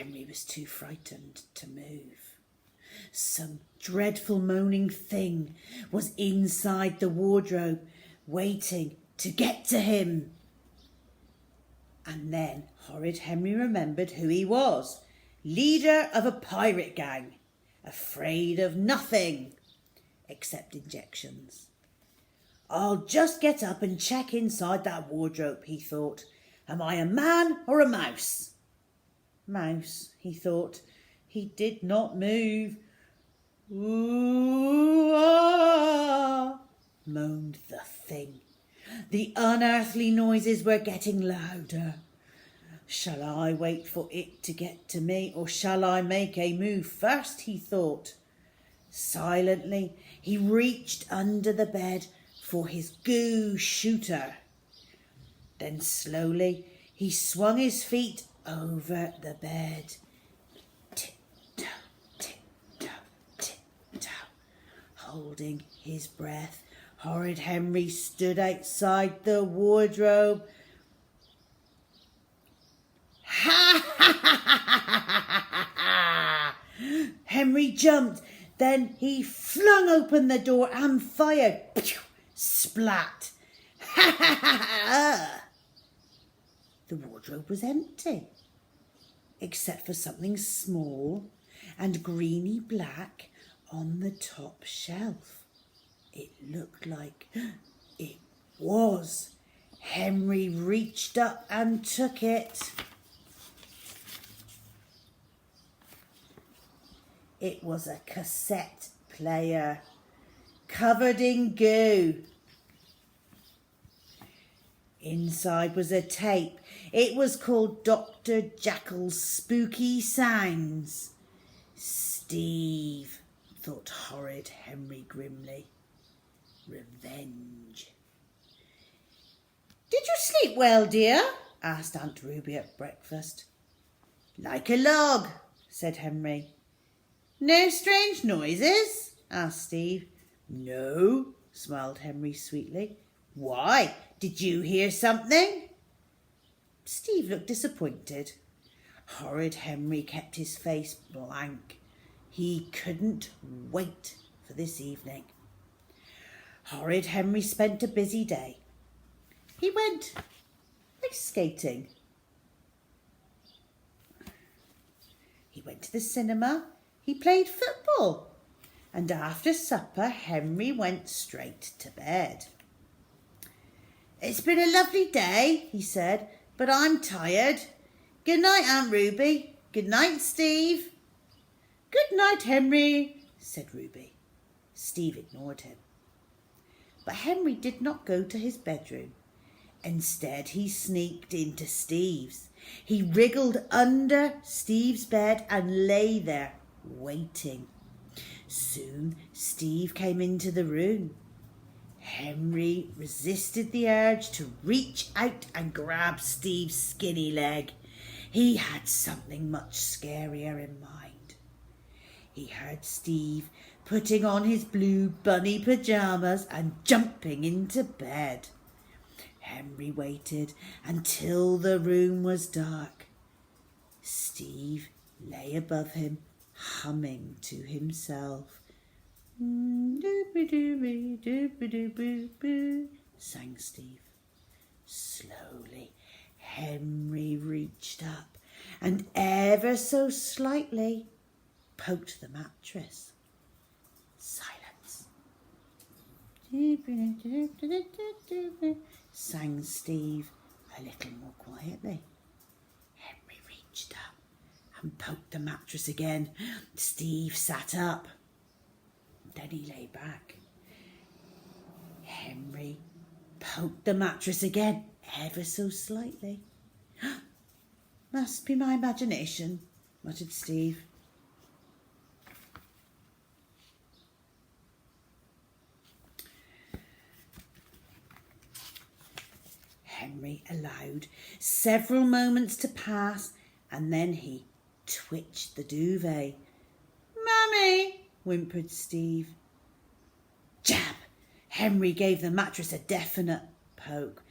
Henry was too frightened to move. Some dreadful moaning thing was inside the wardrobe, waiting to get to him. And then Horrid Henry remembered who he was. Leader of a pirate gang, afraid of nothing except injections. I'll just get up and check inside that wardrobe, he thought. Am I a man or a mouse? Mouse, he thought. He did not move. Ooh, ah, moaned the thing. The unearthly noises were getting louder. Shall I wait for it to get to me, or shall I make a move first, he thought. Silently, he reached under the bed for his goo shooter. Then slowly, he swung his feet over the bed. Tip-toe, tip-toe, tip-toe. Holding his breath, Horrid Henry stood outside the wardrobe. Ha ha ha ha ha ha! Henry jumped. Then he flung open the door and fired. Pew! Splat! Ha ha ha ha! The wardrobe was empty, except for something small and greeny black on the top shelf. It looked like it was. Henry reached up and took it. It was a cassette player covered in goo. Inside was a tape. It was called Dr. Jackal's Spooky Sounds. Steve, thought Horrid Henry grimly. Revenge. Did you sleep well, dear? Asked Aunt Ruby at breakfast. Like a log, said Henry. No strange noises? Asked Steve. No, smiled Henry sweetly. Why? Did you hear something? Steve looked disappointed. Horrid Henry kept his face blank. He couldn't wait for this evening. Horrid Henry spent a busy day. He went ice skating. He went to the cinema. He played football. And after supper, Henry went straight to bed. It's been a lovely day, he said, but I'm tired. Good night, Aunt Ruby. Good night, Steve. Good night, Henry, said Ruby. Steve ignored him. But Henry did not go to his bedroom. Instead, he sneaked into Steve's. He wriggled under Steve's bed and lay there, waiting. Soon, Steve came into the room. Henry resisted the urge to reach out and grab Steve's skinny leg. He had something much scarier in mind. He heard Steve putting on his blue bunny pyjamas and jumping into bed. Henry waited until the room was dark. Steve lay above him, humming to himself. Doobie-doobie, doobie-doobie-boo, sang Steve. Slowly, Henry reached up and ever so slightly poked the mattress. Silence. Sang Steve a little more quietly. Henry reached up and poked the mattress again. Steve sat up. Then he lay back. Henry poked the mattress again, ever so slightly. Must be my imagination, muttered Steve. Henry allowed several moments to pass, and then he twitched the duvet. Mummy! Whimpered Steve. Jab! Henry gave the mattress a definite poke.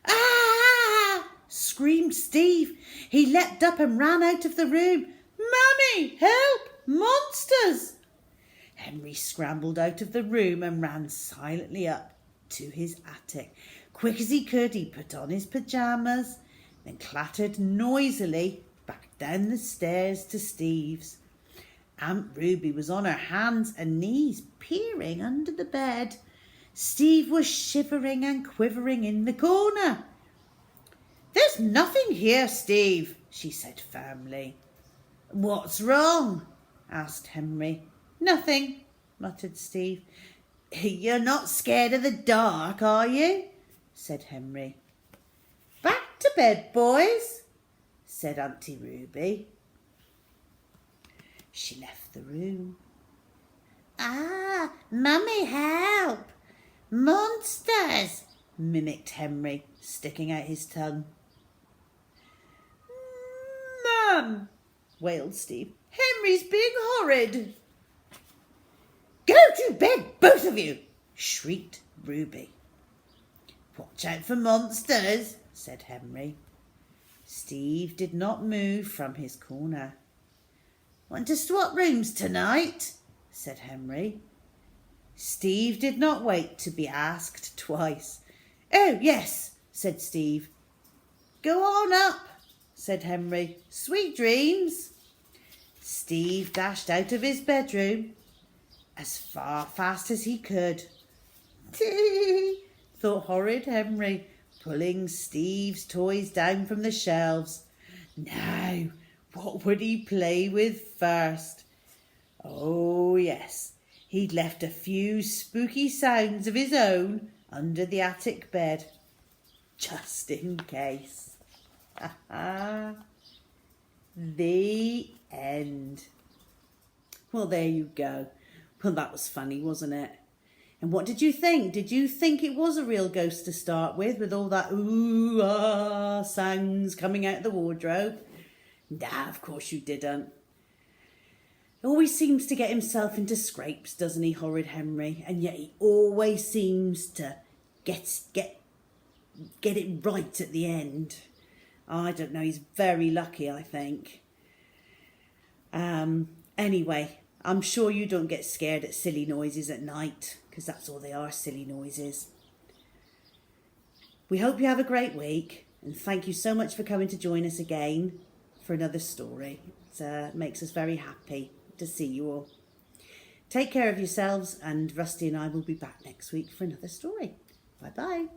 Ah! Screamed Steve. He leapt up and ran out of the room. Mummy, help! Monsters! Henry scrambled out of the room and ran silently up to his attic. Quick as he could, he put on his pyjamas, then clattered noisily back down the stairs to Steve's. Aunt Ruby was on her hands and knees, peering under the bed. Steve was shivering and quivering in the corner. "There's nothing here, Steve," she said firmly. "What's wrong?" asked Henry. "Nothing," muttered Steve. "You're not scared of the dark, are you?" said Henry. "Back to bed, boys," said Auntie Ruby. She left the room. "Ah, Mummy, help! Monsters!" mimicked Henry, sticking out his tongue. "Mum!" wailed Steve. "Henry's being horrid." "Go to bed, both of you!" shrieked Ruby. "Watch out for monsters," said Henry. Steve did not move from his corner. "Want to swap rooms tonight?" said Henry. Steve did not wait to be asked twice. "Oh, yes," said Steve. "Go on up," said Henry. "Sweet dreams." Steve dashed out of his bedroom as fast as he could. "Tee," thought Horrid Henry, pulling Steve's toys down from the shelves. Now, what would he play with first? Oh, yes, he'd left a few spooky sounds of his own under the attic bed, just in case. The end. Well, there you go. Well, that was funny, wasn't it? And what did you think? Did you think it was a real ghost to start with all that ooh, ah sounds coming out of the wardrobe? Nah, of course you didn't. Always seems to get himself into scrapes, doesn't he, Horrid Henry? And yet he always seems to get it right at the end. I don't know, he's very lucky, I think. Anyway, I'm sure you don't get scared at silly noises at night, because that's all they are, silly noises. We hope you have a great week, and thank you so much for coming to join us again for another story. It makes us very happy to see you all. Take care of yourselves, and Rusty and I will be back next week for another story. Bye-bye.